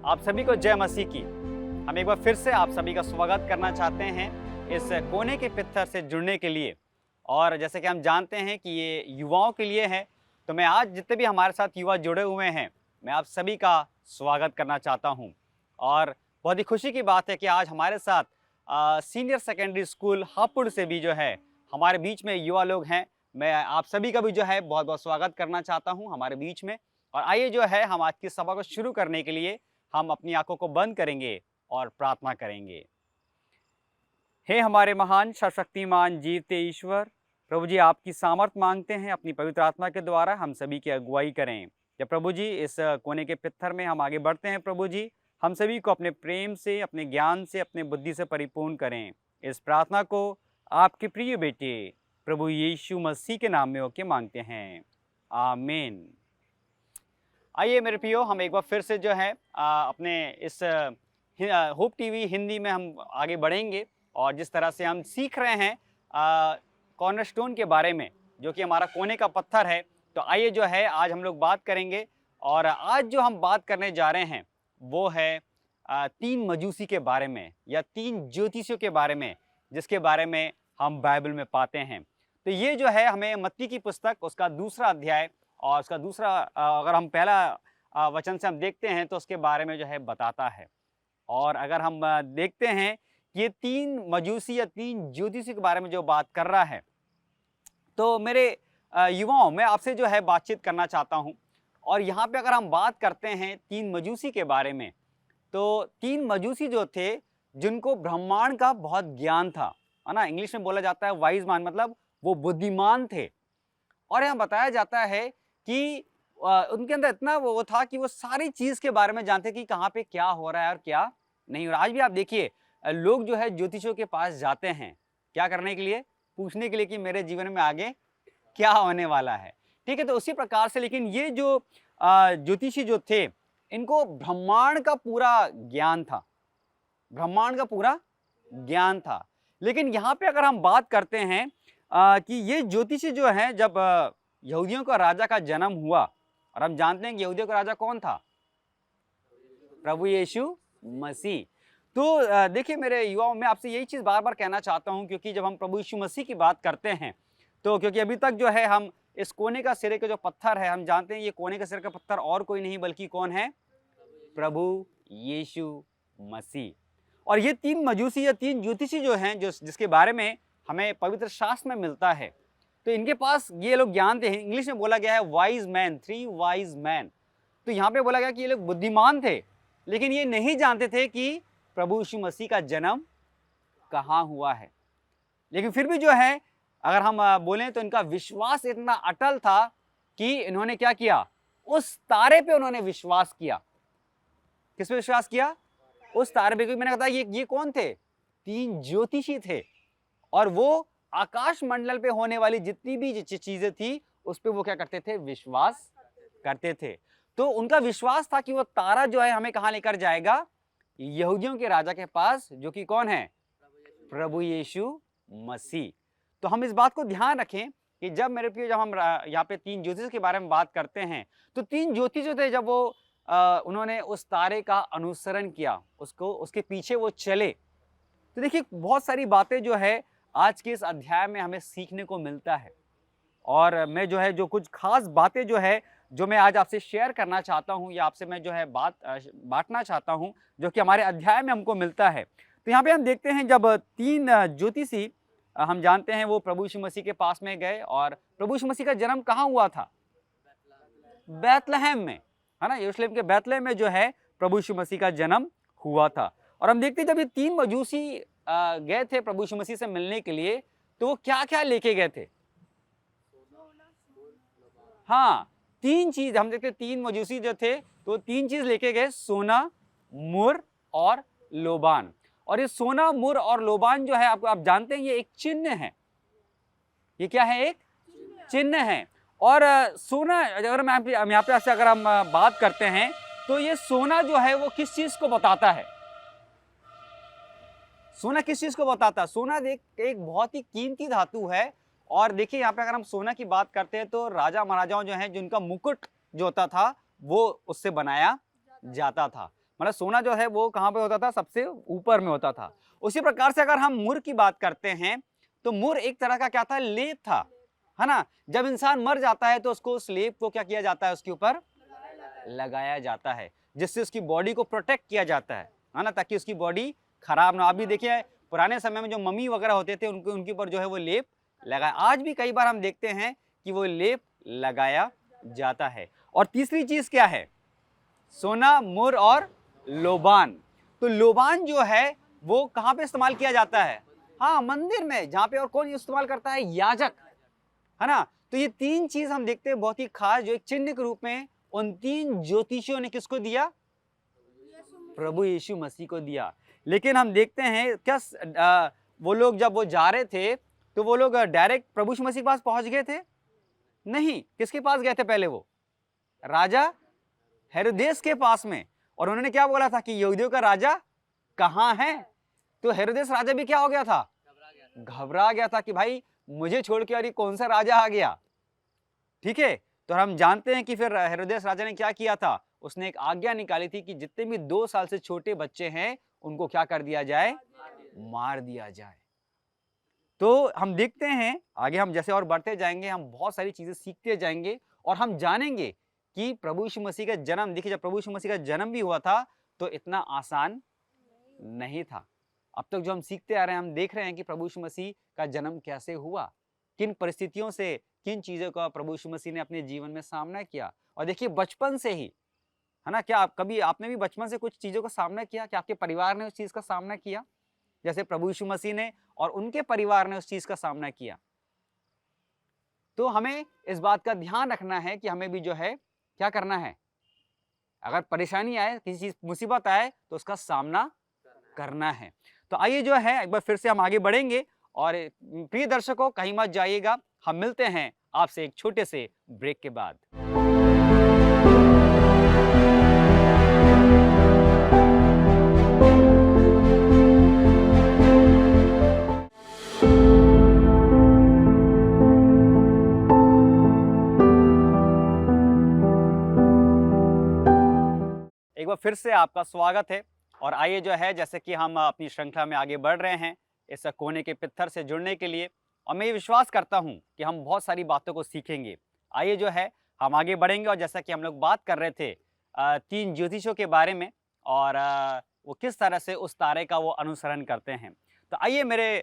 आप सभी को जय मसीह की। हम एक बार फिर से आप सभी का स्वागत करना चाहते हैं इस कोने के पत्थर से जुड़ने के लिए। और जैसे कि हम जानते हैं कि ये युवाओं के लिए है, तो मैं आज जितने भी हमारे साथ युवा जुड़े हुए हैं, मैं आप सभी का स्वागत करना चाहता हूं। और बहुत ही खुशी की बात है कि आज हमारे साथ सीनियर सेकेंडरी स्कूल हापुड़ से भी जो है हमारे बीच में युवा लोग हैं। मैं आप सभी का भी जो है बहुत बहुत स्वागत करना चाहता हूं हमारे बीच में। और आइए जो है हम आज की सभा को शुरू करने के लिए हम अपनी आंखों को बंद करेंगे और प्रार्थना करेंगे। हे हमारे महान सर्वशक्तिमान जीवते ईश्वर, प्रभु जी आपकी सामर्थ मांगते हैं, अपनी पवित्र आत्मा के द्वारा हम सभी की अगुवाई करें। जब प्रभु जी इस कोने के पत्थर में हम आगे बढ़ते हैं, प्रभु जी हम सभी को अपने प्रेम से, अपने ज्ञान से, अपने बुद्धि से परिपूर्ण करें। इस प्रार्थना को आपके प्रिय बेटे प्रभु यीशु मसीह के नाम में होके मांगते हैं, आमीन। आइए मेरे प्रियो, हम एक बार फिर से जो है अपने इस होप टीवी हिंदी में हम आगे बढ़ेंगे। और जिस तरह से हम सीख रहे हैं कॉर्नरस्टोन के बारे में, जो कि हमारा कोने का पत्थर है, तो आइए जो है आज हम लोग बात करेंगे। और आज जो हम बात करने जा रहे हैं वो है 3 मजूसी के बारे में, या 3 ज्योतिषियों के बारे में, जिसके बारे में हम बाइबल में पाते हैं। तो ये जो है हमें मत्ती की पुस्तक उसका 2 अध्याय और उसका दूसरा अगर हम पहला वचन से हम देखते हैं तो उसके बारे में जो है बताता है। और अगर हम देखते हैं कि ये 3 मजूसी या 3 ज्योतिषी के बारे में जो बात कर रहा है, तो मेरे युवाओं मैं आपसे जो है बातचीत करना चाहता हूँ। और यहाँ पे अगर हम बात करते हैं 3 मजूसी के बारे में, तो 3 मजूसी जो थे जिनको ब्रह्मांड का बहुत ज्ञान था, है ना। इंग्लिश में बोला जाता है वाइज मैन, मतलब वो बुद्धिमान थे। और यहाँ बताया जाता है कि उनके अंदर इतना वो था कि वो सारी चीज के बारे में जानते कि कहाँ पे क्या हो रहा है और क्या नहीं हो रहा। आज भी आप देखिए लोग जो है ज्योतिषियों के पास जाते हैं, क्या करने के लिए? पूछने के लिए कि मेरे जीवन में आगे क्या होने वाला है। ठीक है, तो उसी प्रकार से लेकिन ये जो ज्योतिषी जो थे, इनको ब्रह्मांड का पूरा ज्ञान था, ब्रह्मांड का पूरा ज्ञान था। लेकिन यहाँ पे अगर हम बात करते हैं कि ये ज्योतिषी जो है, जब यहूदियों का राजा का जन्म हुआ, और हम जानते हैं कि यहूदियों का राजा कौन था? प्रभु यीशु मसीह। तो देखिए मेरे युवाओं, मैं आपसे यही चीज बार बार कहना चाहता हूं, क्योंकि जब हम प्रभु यीशु मसीह की बात करते हैं, तो क्योंकि अभी तक जो है हम इस कोने का सिरे का जो पत्थर है, हम जानते हैं ये कोने का सिरे का पत्थर और कोई नहीं बल्कि कौन है? प्रभु यीशु मसीह। और ये 3 मजूसी या 3 ज्योतिषी जो हैं, जिसके बारे में हमें पवित्र शास्त्र में मिलता है, तो इनके पास ये लोग ज्ञान थे। इंग्लिश में बोला गया है वाइज मैन, 3 वाइज मैन। तो यहाँ पे बोला गया कि ये लोग बुद्धिमान थे, लेकिन ये नहीं जानते थे कि प्रभु यीशु मसीह का जन्म कहाँ हुआ है। लेकिन फिर भी जो है अगर हम बोलें तो इनका विश्वास इतना अटल था कि इन्होंने क्या किया? उस तारे पे उन्होंने विश्वास किया। किस पे विश्वास किया? उस तारे पे। मैंने कहा ये कौन थे? 3 ज्योतिषी थे, और वो आकाश मंडल पे होने वाली जितनी भी चीजें थी उस पे वो क्या करते थे? विश्वास करते थे। तो उनका विश्वास था कि वो तारा जो है हमें कहां लेकर जाएगा? यहूदियों के राजा के पास, जो कि कौन है? प्रभु यीशु मसीह। तो हम इस बात को ध्यान रखें कि जब मेरे प्रिय, जब हम यहाँ पे 3 ज्योतिष के बारे में बात करते हैं, तो 3 ज्योतिष जो थे, जब वो उन्होंने उस तारे का अनुसरण किया, उसके पीछे वो चले, तो देखिए बहुत सारी बातें जो है आज के इस अध्याय में हमें सीखने को मिलता है। और मैं जो है जो कुछ खास बातें जो है जो मैं आज आपसे शेयर करना चाहता हूं, या आपसे मैं जो है बांटना चाहता हूं, जो कि हमारे अध्याय में हमको मिलता है। तो यहाँ पे हम देखते हैं जब 3 ज्योतिषी, हम जानते हैं वो प्रभु यीशु मसीह के पास में गए, और प्रभु यीशु मसीह का जन्म कहाँ हुआ था? बैतलहम में, है ना। यरूशलेम के बैतलहम में जो है प्रभु यीशु मसीह का जन्म हुआ था। और हम देखते हैं जब ये 3 मजूसी गए थे प्रभु यीशु मसीह से मिलने के लिए, तो वो क्या क्या लेके गए थे? हाँ, 3 चीज हम देखते हैं। 3 मजूसी जो थे तो 3 चीज लेके गए, सोना, मुर और लोबान। और ये सोना, मुर और लोबान जो है आप जानते हैं ये एक चिन्ह है। ये क्या है? एक चिन्ह है। और सोना, अगर हम यहाँ पे अगर हम बात करते हैं, तो ये सोना जो है वो किस चीज को बताता है? सोना किस चीज को बताता है? सोना एक बहुत ही कीमती धातु है। और देखिए यहाँ पे अगर हम सोना की बात करते हैं, तो राजा महाराजाओं जो हैं, जिनका मुकुट जो होता था वो उससे बनाया जाता था। मतलब सोना जो है वो कहाँ पे होता था, सबसे ऊपर में होता था। उसी प्रकार से अगर हम मुर की बात करते हैं तो मुर एक तरह का क्या था, लेप था, है ना। जब इंसान मर जाता है तो उसको उस लेप को क्या किया जाता है, उसके ऊपर लगाया जाता है, जिससे उसकी बॉडी को प्रोटेक्ट किया जाता है ना, ताकि उसकी बॉडी खराब ना। अभी देखिए पुराने समय में जो मम्मी वगैरह होते थे उनके ऊपर जो है वो लेप लगाया, आज भी कई बार हम देखते हैं कि वो लेप लगाया जाता है। और तीसरी चीज क्या है, सोना, मुर और लोबान। तो लोबान जो है वो कहाँ पे इस्तेमाल किया जाता है, हाँ मंदिर में, जहाँ पे और कौन इस्तेमाल करता है, याजक, है ना। तो ये तीन चीज हम देखते हैं बहुत ही खास, जो एक चिन्ह के रूप में उन तीन ज्योतिषियों ने किसको दिया, प्रभु यीशु मसीह को दिया। लेकिन हम देखते हैं क्या वो लोग जब वो जा रहे थे तो वो लोग डायरेक्ट प्रभु यीशु मसीह के पास पहुंच गए थे, नहीं, किसके पास गए थे पहले, वो राजा हेरोदेस के पास में। और उन्होंने क्या बोला था कि यहूदियों का राजा कहाँ है। तो हेरोदेस राजा भी क्या हो गया था, घबरा गया था कि भाई मुझे छोड़ के और ये कौन सा राजा आ गया। ठीक है, तो हम जानते हैं कि फिर हेरोदेस राजा ने क्या किया था, उसने एक आज्ञा निकाली थी कि जितने भी 2 साल से छोटे बच्चे हैं उनको क्या कर दिया जाए, मार दिया जाए। तो हम देखते हैं आगे, हम जैसे और बढ़ते जाएंगे हम बहुत सारी चीजें सीखते जाएंगे और हम जानेंगे कि प्रभु यीशु मसीह का जन्म, देखिए जब प्रभु यीशु मसीह का जन्म भी हुआ था तो इतना आसान नहीं था। अब तक जो हम सीखते आ रहे हैं, हम देख रहे हैं कि प्रभु यीशु मसीह का जन्म कैसे हुआ, किन परिस्थितियों से, किन चीजों का प्रभु यीशु मसीह ने अपने जीवन में सामना किया। और देखिए बचपन से ही, है ना, क्या कभी आपने भी बचपन से कुछ चीजों का सामना किया, क्या आपके परिवार ने उस चीज का सामना किया जैसे प्रभु यीशु मसीह ने और उनके परिवार ने उस चीज का सामना किया। तो हमें इस बात का ध्यान रखना है कि हमें भी जो है क्या करना है, अगर परेशानी आए, किसी चीज मुसीबत आए तो उसका सामना करना है। तो आइए जो है एक बार फिर से हम आगे बढ़ेंगे और प्रिय दर्शकों कहीं मत जाइएगा, हम मिलते हैं आपसे एक छोटे से ब्रेक के बाद। एक बार फिर से आपका स्वागत है और आइए जो है जैसे कि हम अपनी श्रृंखला में आगे बढ़ रहे हैं इस कोने के पित्थर से जुड़ने के लिए, और मैं ये विश्वास करता हूं कि हम बहुत सारी बातों को सीखेंगे। आइए जो है हम आगे बढ़ेंगे और जैसा कि हम लोग बात कर रहे थे 3 ज्योतिषों के बारे में और वो किस तरह से उस तारे का वो अनुसरण करते हैं। तो आइए मेरे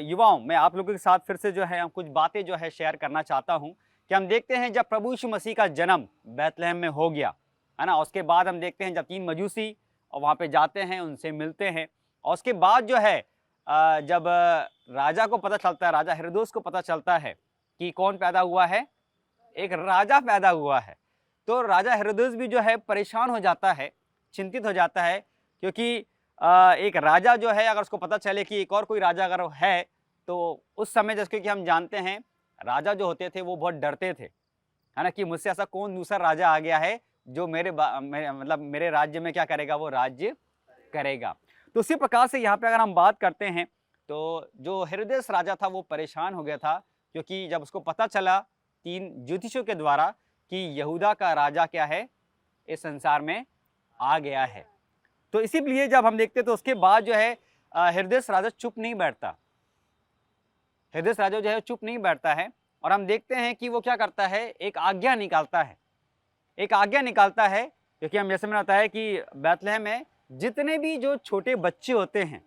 युवाओं, मैं आप लोगों के साथ फिर से जो है हम कुछ बातें जो है शेयर करना चाहता हूँ कि हम देखते हैं जब प्रभु यीशु मसीह का जन्म बैतलहम में हो गया, है ना, उसके बाद हम देखते हैं जब 3 मजूसी और वहाँ पे जाते हैं, उनसे मिलते हैं, और उसके बाद जो है जब राजा को पता चलता है, राजा हेरोदेस को पता चलता है कि कौन पैदा हुआ है, एक राजा पैदा हुआ है, तो राजा हेरोदेस भी जो है परेशान हो जाता है, चिंतित हो जाता है, क्योंकि एक राजा जो है अगर उसको पता चले कि एक और कोई राजा अगर है तो उस समय जैसे कि हम जानते हैं राजा जो होते थे वो बहुत डरते थे, है ना, कि मुझसे ऐसा कौन दूसरा राजा आ गया है जो मतलब मेरे राज्य में क्या करेगा, वो राज्य करेगा। तो उसी प्रकार से यहाँ पे अगर हम बात करते हैं तो जो हेरोदेस राजा था वो परेशान हो गया था, क्योंकि जब उसको पता चला 3 ज्योतिषों के द्वारा कि यहूदा का राजा क्या है, इस संसार में आ गया है। तो इसीलिए जब हम देखते तो उसके बाद जो है हेरोदेस राजा चुप नहीं बैठता, हेरोदेस राजा जो है चुप नहीं बैठता है, और हम देखते हैं कि वो क्या करता है, एक आज्ञा निकालता है, एक आज्ञा निकालता है, क्योंकि हम जैसे मैंने बताया कि बैतलहम में जितने भी जो छोटे बच्चे होते हैं,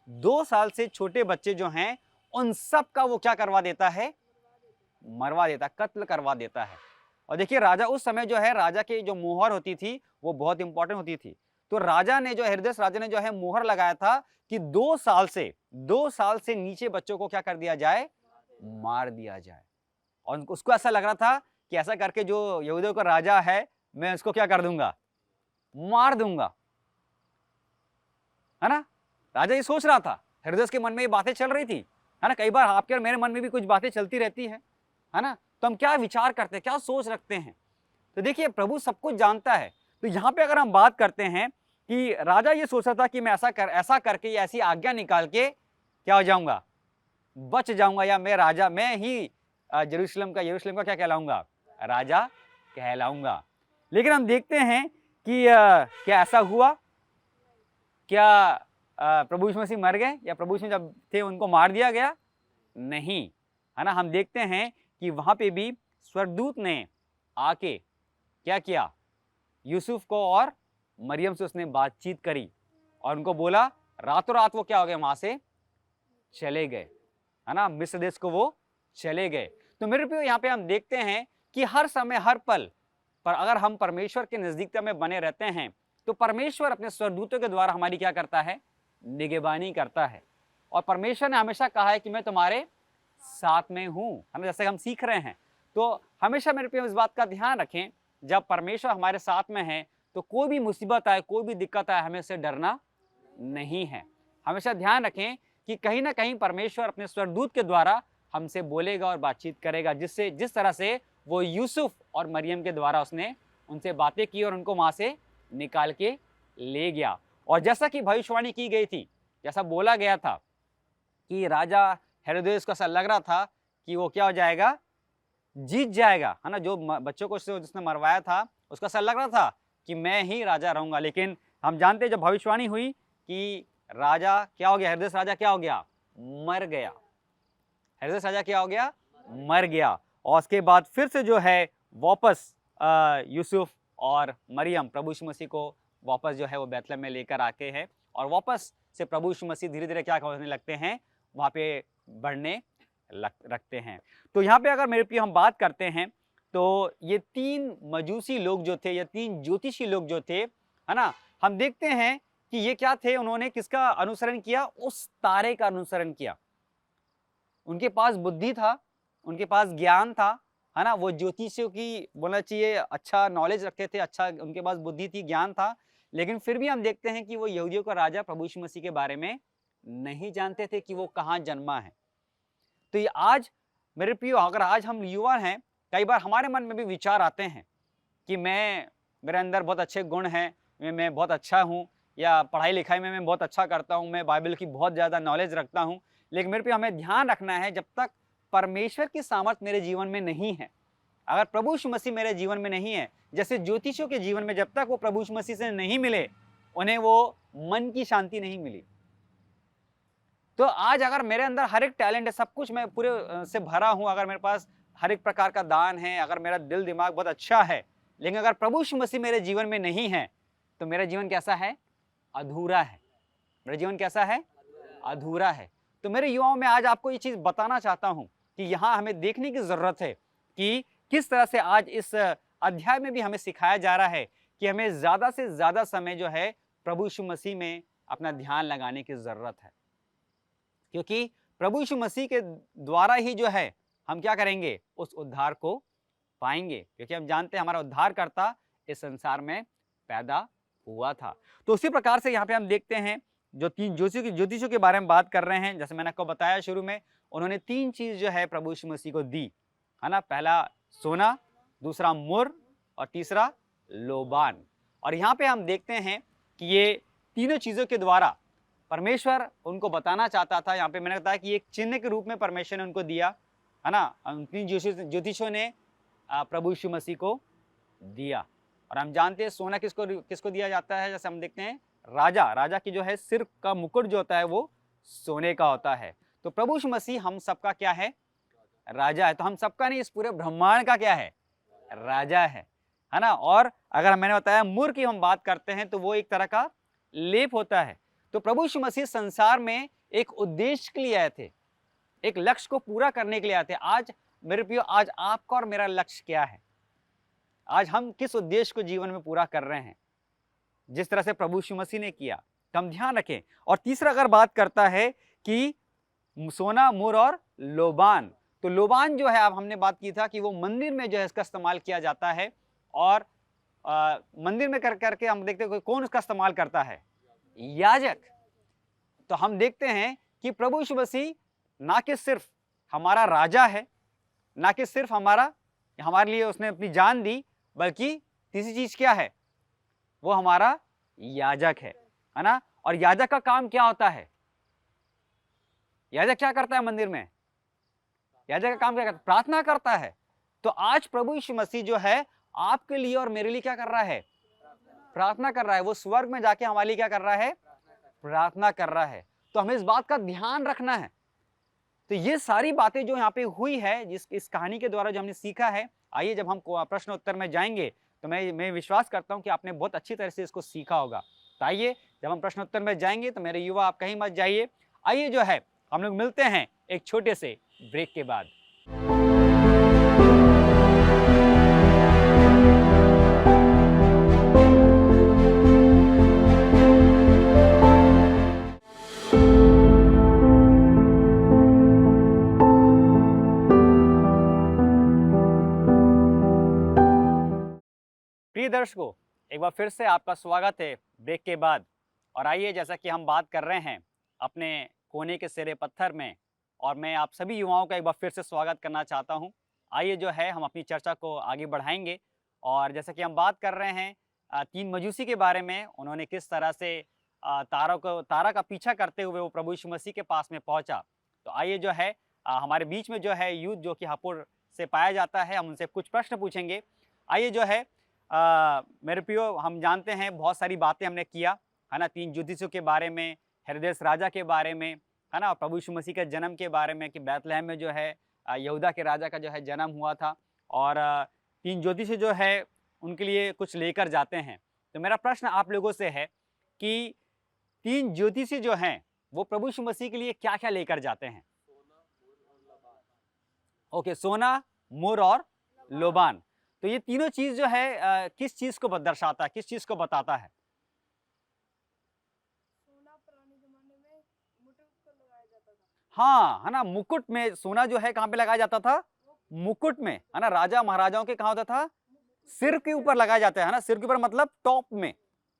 2 साल से छोटे बच्चे जो हैं, उन सब का वो क्या करवा देता है, मरवा देता, कत्ल करवा देता है। और देखिए राजा उस समय जो है, राजा की जो मुहर होती थी वो बहुत इंपॉर्टेंट होती थी। तो राजा ने जो हेरोदेस राजा ने जो है मुहर लगाया था कि 2 साल से नीचे बच्चों को क्या कर दिया जाए, मार दिया जाए। और उसको ऐसा लग रहा था कि ऐसा करके जो यहूदियों का राजा है मैं उसको क्या कर दूंगा, मार दूंगा, है ना। राजा ये सोच रहा था, हेरोदेस के मन में ये बातें चल रही थी, है ना। कई बार आपके और मेरे मन में भी कुछ बातें चलती रहती है ना। तो हम क्या विचार करते हैं, क्या सोच रखते हैं। तो देखिए प्रभु सब कुछ जानता है। तो यहाँ पे अगर हम बात करते हैं कि राजा ये सोच रहा था कि मैं ऐसा करके या ऐसी आज्ञा निकाल के क्या हो जाऊंगा, बच जाऊंगा, या मैं ही यरूशलेम का क्या कहलाऊंगा, राजा कहलाऊंगा। लेकिन हम देखते हैं कि क्या ऐसा हुआ, क्या प्रभु यीशु मसीह मर गए या प्रभु यीशु जब थे उनको मार दिया गया? नहीं, है ना। हम देखते हैं कि वहां पे भी स्वर्गदूत ने आके क्या किया, यूसुफ को और मरियम से उसने बातचीत करी और उनको बोला, रातों रात वो क्या हो गए, वहां से चले गए, है ना, मिस्र देश को वो चले गए। तो मेरे प्रियो यहाँ पे हम देखते हैं कि हर समय हर पल पर अगर हम परमेश्वर के नजदीकता में बने रहते हैं तो परमेश्वर अपने स्वर्गदूतों के द्वारा हमारी क्या करता है, निगरानी करता है। और परमेश्वर ने हमेशा कहा है कि मैं तुम्हारे साथ में हूं, है ना, जैसे हम सीख रहे हैं। तो हमेशा मेरे प्रियो इस बात का ध्यान रखें, जब परमेश्वर हमारे साथ में है तो कोई भी मुसीबत आए, कोई भी दिक्कत आए, हमें से डरना नहीं है। हमेशा ध्यान रखें कि कहीं ना कहीं परमेश्वर अपने स्वर्गदूत के द्वारा हमसे बोलेगा और बातचीत करेगा, जिससे जिस तरह से वो यूसुफ और मरियम के द्वारा उसने उनसे बातें की और उनको वहां से निकाल के ले गया। और जैसा कि भविष्यवाणी की गई थी, जैसा बोला गया था कि राजा हेरोदेस को ऐसा लग रहा था कि वो क्या हो जाएगा, जीत जाएगा, है ना। जो बच्चों को जिसने मरवाया था उसका ऐसा लग रहा था कि मैं ही राजा रहूंगा। लेकिन हम जानते हैं जब भविष्यवाणी हुई कि राजा क्या हो गया, हेरोदेस राजा क्या हो गया, मर गया। हेरोदेस राजा क्या हो गया, मर गया। और उसके बाद फिर से जो है वापस यूसुफ और मरियम प्रभु यीशु मसीह को वापस जो है वो बैतलहम में लेकर आके हैं और वापस से प्रभु यीशु मसीह धीरे धीरे क्या होने लगते हैं, वहाँ पे बढ़ने रखते हैं। तो यहाँ पे अगर मेरे प्रिय हम बात करते हैं तो ये 3 मजूसी लोग जो थे या 3 ज्योतिषी लोग जो थे, है ना, हम देखते हैं कि ये क्या थे, उन्होंने किसका अनुसरण किया, उस तारे का अनुसरण किया। उनके पास बुद्धि था, उनके पास ज्ञान था, है ना, वो ज्योतिषियों की बोलना चाहिए अच्छा नॉलेज रखते थे, अच्छा उनके पास बुद्धि थी, ज्ञान था। लेकिन फिर भी हम देखते हैं कि वो यहूदियों का राजा प्रभु यीशु मसीह के बारे में नहीं जानते थे कि वो कहाँ जन्मा है। तो ये आज मेरे प्रियो, अगर आज हम युवा हैं, कई बार हमारे मन में भी विचार आते हैं कि मेरे अंदर बहुत अच्छे गुण हैं, मैं बहुत अच्छा हूँ, या पढ़ाई लिखाई में मैं बहुत अच्छा करता हूँ, मैं बाइबल की बहुत ज़्यादा नॉलेज रखता हूँ। लेकिन मेरे पे हमें ध्यान रखना है, जब तक परमेश्वर की सामर्थ मेरे जीवन में नहीं है, अगर प्रभु यीशु मसीह मेरे जीवन में नहीं है, जैसे ज्योतिषियों के जीवन में जब तक वो प्रभु यीशु मसीह से नहीं मिले, उन्हें वो मन की शांति नहीं मिली। तो आज अगर मेरे अंदर हर एक टैलेंट है, सब कुछ मैं पूरे से भरा हूं, अगर मेरे पास हर एक प्रकार का दान है, अगर मेरा दिल दिमाग बहुत अच्छा है, लेकिन अगर प्रभु यीशु मसीह मेरे जीवन में नहीं है तो मेरा जीवन कैसा है, अधूरा है। मेरा जीवन कैसा है, अधूरा है। तो मेरे युवाओं में आज आपको ये चीज बताना चाहता हूं कि यहाँ हमें देखने की जरूरत है कि किस तरह से आज इस अध्याय में भी हमें सिखाया जा रहा है कि हमें ज्यादा से ज्यादा समय जो है प्रभु यीशु मसीह में अपना ध्यान लगाने की जरूरत है, क्योंकि प्रभु यीशु मसीह के द्वारा ही जो है हम क्या करेंगे, उस उद्धार को पाएंगे, क्योंकि हम जानते हैं हमारा उद्धारकर्ता इस संसार में पैदा हुआ था। तो उसी प्रकार से यहाँ पे हम देखते हैं जो 3 ज्योतिषियों के बारे में बात कर रहे हैं, जैसे मैंने आपको बताया शुरू में, उन्होंने 3 चीज जो है प्रभु यीशु मसीह को दी, है ना। पहला सोना, दूसरा मुर और तीसरा लोबान। और यहाँ पे हम देखते हैं कि ये तीनों चीजों के द्वारा परमेश्वर उनको बताना चाहता था। यहाँ पे मैंने बताया कि एक चिन्ह के रूप में परमेश्वर ने उनको दिया, है ना। 3 ज्योतिषियों ने प्रभु यीशु मसीह को दिया। और हम जानते हैं सोना किसको दिया जाता है, जैसे हम देखते हैं राजा की जो है सिर का मुकुट जो होता है वो सोने का होता है। तो प्रभु यीशु मसीह हम सबका क्या है, राजा है। तो हम सबका नहीं, इस पूरे ब्रह्मांड का क्या है, राजा है ना। और अगर मैंने बताया मुर की हम बात करते हैं तो वो एक तरह का लेप होता है। तो प्रभु यीशु मसीह संसार में एक उद्देश्य के लिए आए थे, एक लक्ष्य को पूरा करने के लिए आए थे। आज मेरे प्रियो, आज आपका और मेरा लक्ष्य क्या है, आज हम किस उद्देश्य को जीवन में पूरा कर रहे हैं, जिस तरह से प्रभु यीशु मसीह ने किया, तो हम ध्यान रखें। और तीसरा अगर बात करता है कि सोना, मुर और लोबान, तो लोबान जो है, अब हमने बात की था कि वो मंदिर में जो है इसका इस्तेमाल किया जाता है। और मंदिर में करके हम देखते हैं कौन उसका इस्तेमाल करता है, याजक। तो हम देखते हैं कि प्रभु यीशु मसीह ना कि सिर्फ हमारा राजा है, ना कि सिर्फ हमारे लिए उसने अपनी जान दी, बल्कि तीसरी चीज क्या है, वो हमारा याजक है ना। और याजक का काम क्या होता है, याजक क्या करता है मंदिर में, याजक का काम क्या करता है, प्रार्थना करता है। तो आज प्रभु यीशु मसीह जो है आपके लिए और मेरे लिए क्या कर रहा है, प्रार्थना कर रहा है। वो स्वर्ग में जाके हमारे लिए क्या कर रहा है, प्रार्थना कर रहा है, तो हमें इस बात का ध्यान रखना है। तो ये सारी बातें जो यहाँ पे हुई है, जिस इस कहानी के द्वारा जो हमने सीखा है, आइए जब हम प्रश्न उत्तर में जाएंगे तो मैं विश्वास करता हूँ कि आपने बहुत अच्छी तरह से इसको सीखा होगा। तो आइए जब हम प्रश्न उत्तर में जाएंगे तो मेरे युवा आप कहीं मत जाइए। आइए जो है हम लोग मिलते हैं एक छोटे से ब्रेक के बाद। प्रिय दर्शकों, एक बार फिर से आपका स्वागत है ब्रेक के बाद। और आइए जैसा कि हम बात कर रहे हैं अपने कोने के सिरे पत्थर में, और मैं आप सभी युवाओं का एक बार फिर से स्वागत करना चाहता हूं। आइए जो है हम अपनी चर्चा को आगे बढ़ाएंगे। और जैसा कि हम बात कर रहे हैं 3 मजूसी के बारे में, उन्होंने किस तरह से तारा का पीछा करते हुए वो प्रभु यीशु मसीह के पास में पहुंचा। तो आइए जो है हमारे बीच में जो है यूथ जो कि हापुड़ से पाया जाता है, हम उनसे कुछ प्रश्न पूछेंगे। आइए जो है मेरे प्रियो, हम जानते हैं बहुत सारी बातें हमने किया है ना, 3 ज्योतिषियों के बारे में, हेरोदेस राजा के बारे में, है ना, प्रभु यीशु मसीह के जन्म के बारे में कि बैतलहम में जो है यहूदा के राजा का जो है जन्म हुआ था। और 3 ज्योतिषी जो है उनके लिए कुछ लेकर जाते हैं। तो मेरा प्रश्न आप लोगों से है कि 3 ज्योतिषी जो हैं वो प्रभु यीशु मसीह के लिए क्या क्या लेकर जाते हैं? ओके, सोना, मुर और लोबान। तो ये तीनों चीज जो है किस चीज को दर्शाता है, किस चीज को बताता है? सोना पुराने जमाने में मुकुट को लगाया जाता था। हाँ, है ना, मुकुट में सोना जो है कहाँ पे लगाया जाता था? मुकुट में, है ना। राजा महाराजाओं के कहाँ होता था? सिर के ऊपर लगाया जाता है ना, सिर के ऊपर मतलब टॉप में,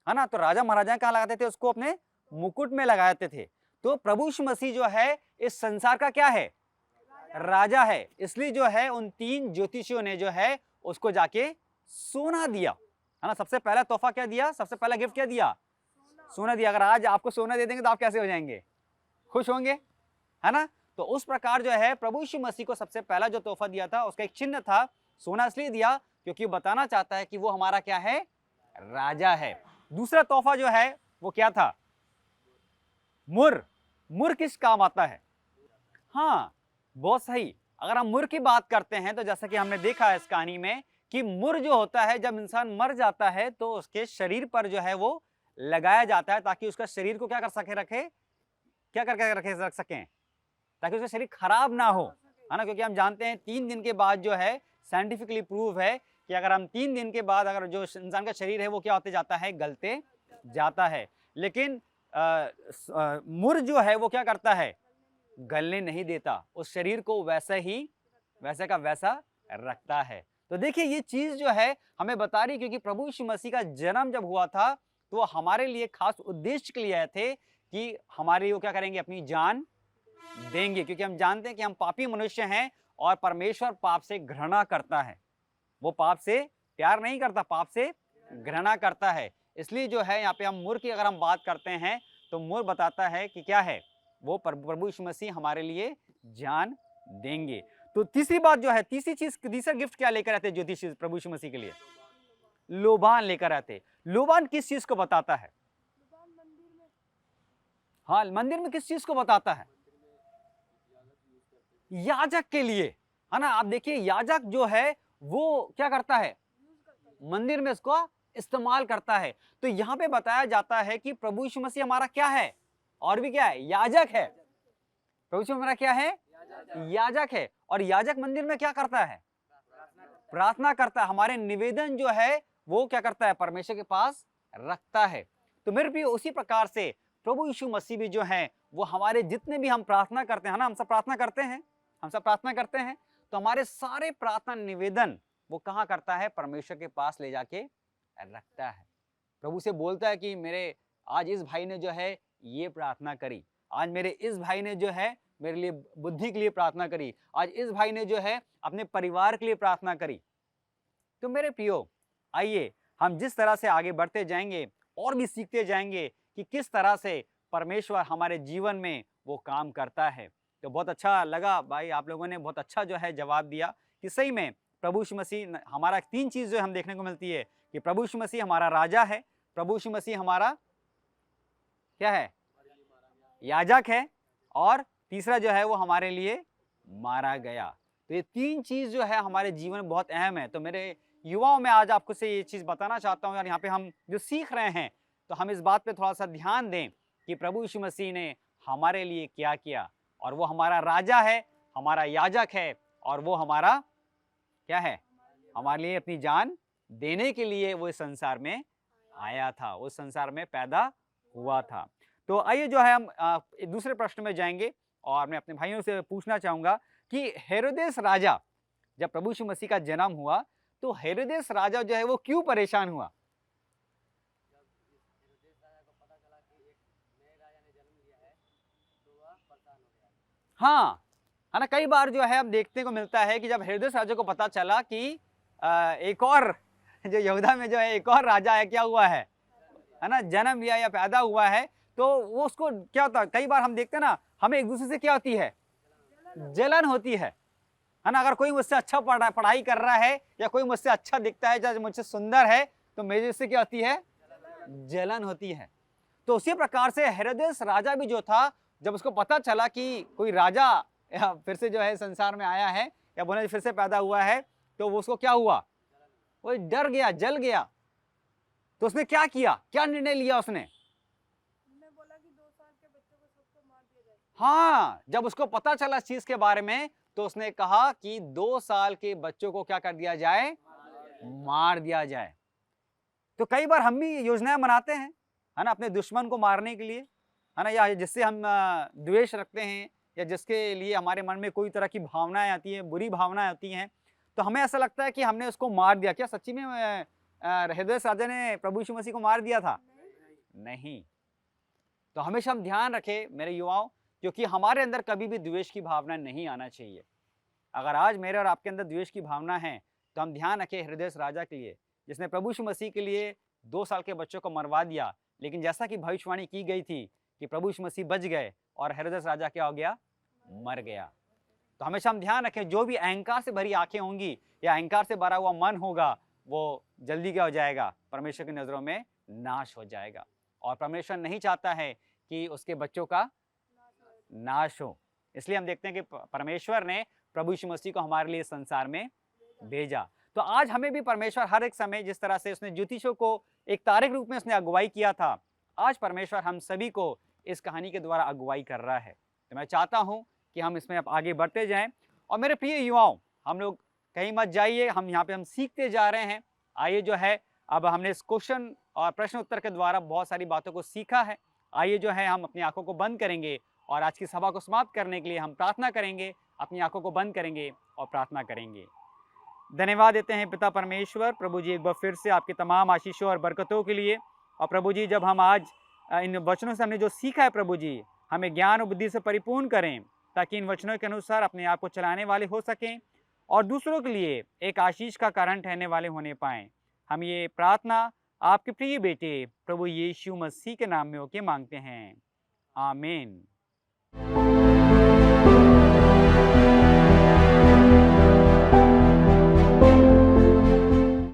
है ना। तो राजा महाराजा कहाँ लगाते थे उसको? अपने मुकुट में लगाते थे। तो प्रभु यीशु मसीह जो है इस संसार का क्या है? राजा है। इसलिए जो है उन 3 ज्योतिषियों ने जो है उसको जाके सोना दिया, है ना। सबसे पहला तोहफा क्या दिया? सबसे पहला गिफ्ट क्या दिया? सोना दिया। अगर आज आपको सोना दे देंगे तो आप कैसे हो जाएंगे? खुश होंगे, है ना। तो उस प्रकार जो है प्रभु यीशु मसीह को सबसे पहला जो तोहफा दिया था उसका एक चिन्ह था। सोना इसलिए दिया क्योंकि वो बताना चाहता है कि वो हमारा क्या है? राजा है। दूसरा तोहफा जो है वो क्या था? मुर। मुर किस काम आता है? हाँ, बहुत सही। अगर हम मुर की बात करते हैं तो जैसा कि हमने देखा है इस कहानी में कि मुर जो होता है, जब इंसान मर जाता है तो उसके शरीर पर जो है वो लगाया जाता है ताकि उसका शरीर को क्या कर सके, रख सकें, ताकि उसका शरीर खराब ना हो, है ना। क्योंकि हम जानते हैं 3 दिन के बाद जो है साइंटिफिकली प्रूव है कि अगर हम 3 दिन के बाद अगर जो इंसान का शरीर है वो क्या होते जाता है? गलते जाता है। लेकिन मुर जो है वो क्या करता है? गलने नहीं देता, उस शरीर को वैसे का वैसा रखता है। तो देखिए ये चीज जो है हमें बता रही, क्योंकि प्रभु यीशु मसीह का जन्म जब हुआ था तो वो हमारे लिए खास उद्देश्य के लिए आए थे कि हमारे लिए वो क्या करेंगे? अपनी जान देंगे। क्योंकि हम जानते हैं कि हम पापी मनुष्य हैं और परमेश्वर पाप से घृणा करता है। वो पाप से प्यार नहीं करता, पाप से घृणा करता है। इसलिए जो है यहाँ पे हम मुर की अगर हम बात करते हैं तो मुर बताता है कि क्या है? वो प्रभु यीशु मसीह हमारे लिए जान देंगे। तो तीसरी बात जो है, तीसरा गिफ्ट क्या लेकर आते ज्योतिषी प्रभु यीशु मसीह के लिए? लोबान लेकर आते। लोबान किस चीज को बताता है? लुबान मंदिर में हाँ, मंदिर में किस चीज को बताता है? याजक के लिए, है ना। आप देखिए याजक जो है वो क्या करता है? मंदिर में इसको इस्तेमाल करता है। तो यहाँ पे बताया जाता है कि प्रभु यीशु मसीह हमारा क्या है? और भी क्या है? याजक है। प्रभु यीशु हमारा क्या है? याजक है। और याजक मंदिर में क्या करता है? प्रार्थना करता है। हमारे निवेदन जो है वो क्या करता है? परमेश्वर के पास रखता है। तो मेरे प्रिय, उसी प्रकार से प्रभु यीशु मसीह भी जो है वो हमारे जितने भी हम प्रार्थना करते हैं ना, हम सब प्रार्थना करते हैं, तो हमारे सारे प्रार्थना निवेदन वो कहाँ करता है? परमेश्वर के पास ले जाके रखता है। प्रभु से बोलता है कि मेरे आज इस भाई ने जो है ये प्रार्थना करी, आज मेरे इस भाई ने जो है मेरे लिए बुद्धि के लिए प्रार्थना करी, आज इस भाई ने जो है अपने परिवार के लिए प्रार्थना करी। तो मेरे प्रियो, आइए हम जिस तरह से आगे बढ़ते जाएंगे और भी सीखते जाएंगे कि किस तरह से परमेश्वर हमारे जीवन में वो काम करता है। तो बहुत अच्छा लगा भाई, आप लोगों ने बहुत अच्छा जो है जवाब दिया कि सही में प्रभु यीशु मसीह हमारा 3 चीज जो हमें देखने को मिलती है कि प्रभु यीशु मसीह हमारा राजा है, प्रभु यीशु मसीह हमारा क्या है? याजक है, और तीसरा जो है वो हमारे लिए मारा गया। तो ये 3 चीज़ जो है हमारे जीवन में बहुत अहम है। तो मेरे युवाओं में आज आपको से ये चीज़ बताना चाहता हूँ यार, यहाँ पे हम जो सीख रहे हैं, तो हम इस बात पे थोड़ा-सा ध्यान दें कि प्रभु यीशु मसीह ने हमारे लिए क्या किया, और वो हमारा राजा है, हमारा याजक है, और वो हमारा क्या है? हमारे लिए अपनी जान देने के लिए वो इस संसार में आया था, उस संसार में पैदा हुआ था। तो आइए जो है हम एक दूसरे प्रश्न में जाएँगे, और मैं अपने भाइयों से पूछना चाहूँगा कि हेरोदेस राजा, जब प्रभु यीशु मसीह का जन्म हुआ, तो हेरोदेस राजा जो है वो क्यों परेशान हुआ? जब इस हेरोदेस राजा को पता चला कि एक नए राजा ने जन्म लिया है, तो वह परेशान हो गया। हाँ, है ना? कई बार जो है हम देखने को मिलता है कि जब हेरोदेस राजा को पता चला कि एक और जो यहूदा में जो है एक और राजा है, क्या हुआ है ना? जन्म लिया या पैदा हुआ है, तो वो उसको क्या होता है, कई बार हम देखते हैं ना, हमें एक-दूसरे से क्या होती है? जलन होती है ना? अगर कोई मुझसे अच्छा पढ़ाई कर रहा है, या कोई मुझसे अच्छा दिखता है, चाहे मुझसे सुंदर है, तो मेरे से क्या होती है? जलन होती है। तो उसी प्रकार से हेरोदेस राजा भी जो था, जब उसको पता चला कि कोई राजा फिर से जो है संसार में आया है, या बोले फिर से पैदा हुआ है, तो वो उसको क्या हुआ? वो डर गया, जल गया। तो उसने क्या किया? क्या निर्णय लिया उसने? उसने बोला कि 2 साल के बच्चों को सबको मार दिया जाए। हाँ, जब उसको पता चला इस चीज के बारे में, तो उसने कहा कि 2 साल के बच्चों को क्या कर दिया जाए? मार दिया जाए। तो कई बार हम भी योजनाएं बनाते हैं, है ना, अपने दुश्मन को मारने के लिए, है ना, या जिससे हम द्वेष रखते हैं, या जिसके लिए हमारे मन में कोई तरह की भावनाएं आती हैं, बुरी भावनाएं आती हैं, तो हमें ऐसा लगता है कि हमने उसको मार दिया। क्या सच्ची में हेरोदेस राजा ने प्रभु यीशु मसीह को मार दिया था? नहीं। तो हमेशा हम ध्यान रखें मेरे युवाओं, क्योंकि हमारे अंदर कभी भी द्वेष की भावना नहीं आना चाहिए। अगर आज मेरे और आपके अंदर द्वेष की भावना है, तो हम ध्यान रखें हेरोदेस राजा के लिए, जिसने प्रभु यीशु मसीह के लिए 2 साल के बच्चों को मरवा दिया, लेकिन जैसा कि भविष्यवाणी की गई थी कि प्रभु यीशु मसीह बच गए, और हेरोदेस राजा क्या हो गया? मर गया। तो हमेशा हम ध्यान रखें, जो भी अहंकार से भरी आंखें होंगी, या अहंकार से भरा हुआ मन होगा, वो जल्दी क्या हो जाएगा? परमेश्वर की नज़रों में नाश हो जाएगा। और परमेश्वर नहीं चाहता है कि उसके बच्चों का नाश हो। इसलिए हम देखते हैं कि परमेश्वर ने प्रभु यीशु मसीह को हमारे लिए संसार में भेजा। तो आज हमें भी परमेश्वर हर एक समय, जिस तरह से उसने ज्योतिषों को एक तारे के रूप में उसने अगुवाई किया था, आज परमेश्वर हम सभी को इस कहानी के द्वारा अगुवाई कर रहा है। तो मैं चाहता हूं कि हम इसमें अब आगे बढ़ते जाएं। और मेरे प्रिय युवाओं, हम लोग कहीं मत जाइए, हम यहाँ पे हम सीखते जा रहे हैं। आइए जो है, अब हमने इस क्वेश्चन और प्रश्न उत्तर के द्वारा बहुत सारी बातों को सीखा है। आइए जो है हम अपनी आंखों को बंद करेंगे, और आज की सभा को समाप्त करने के लिए हम प्रार्थना करेंगे। अपनी आंखों को बंद करेंगे और प्रार्थना करेंगे। धन्यवाद देते हैं पिता परमेश्वर, प्रभु जी एक बार फिर से आपके तमाम आशीषों और बरकतों के लिए। और प्रभु जी, जब हम आज इन वचनों से हमने जो सीखा है, प्रभु जी हमें ज्ञान और बुद्धि से परिपूर्ण करें, ताकि इन वचनों के अनुसार अपने आप को चलाने वाले हो सकें, और दूसरों के लिए एक आशीष का कारण ठहरने वाले होने पाएं। हम ये प्रार्थना आपके प्रिय बेटे प्रभु यीशु मसीह के नाम में होके मांगते हैं, आमीन।